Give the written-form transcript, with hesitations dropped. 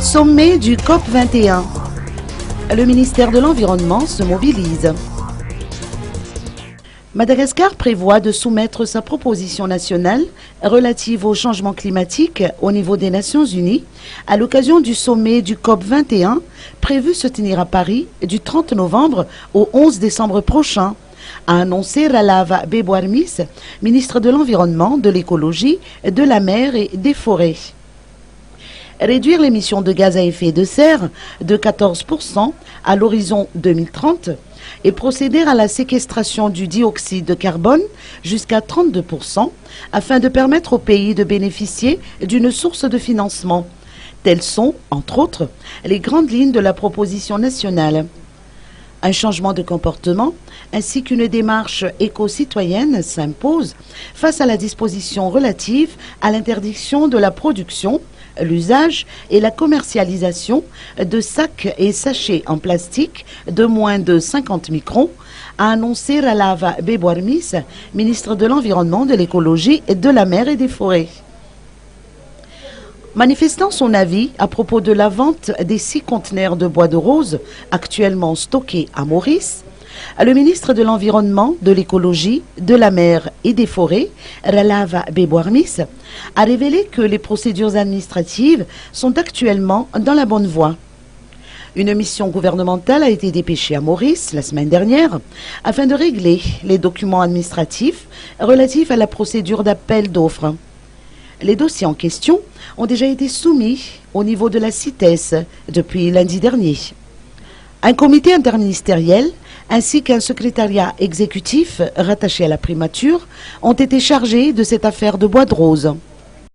Sommet du COP 21. Le ministère de l'Environnement se mobilise. Madagascar prévoit de soumettre sa proposition nationale relative au changement climatique au niveau des Nations Unies à l'occasion du sommet du COP 21 prévu se tenir à Paris du 30 novembre au 11 décembre prochain, a annoncé Ralava Beboarmis, ministre de l'Environnement, de l'Écologie, de la Mer et des Forêts. Réduire l'émission de gaz à effet de serre de 14% à l'horizon 2030 et procéder à la séquestration du dioxyde de carbone jusqu'à 32% afin de permettre au pays de bénéficier d'une source de financement. Telles sont, entre autres, les grandes lignes de la proposition nationale. Un changement de comportement ainsi qu'une démarche éco-citoyenne s'impose face à la disposition relative à l'interdiction de la production, l'usage et la commercialisation de sacs et sachets en plastique de moins de 50 microns, a annoncé Ralava Beboarmis, ministre de l'Environnement, de l'Écologie, de la Mer et des Forêts. Manifestant son avis à propos de la vente des 6 conteneurs de bois de rose actuellement stockés à Maurice, le ministre de l'Environnement, de l'Écologie, de la Mer et des Forêts, Ralava Beboarmis, a révélé que les procédures administratives sont actuellement dans la bonne voie. Une mission gouvernementale a été dépêchée à Maurice la semaine dernière afin de régler les documents administratifs relatifs à la procédure d'appel d'offres. Les dossiers en question ont déjà été soumis au niveau de la CITES depuis lundi dernier. Un comité interministériel ainsi qu'un secrétariat exécutif rattaché à la primature ont été chargés de cette affaire de bois de rose.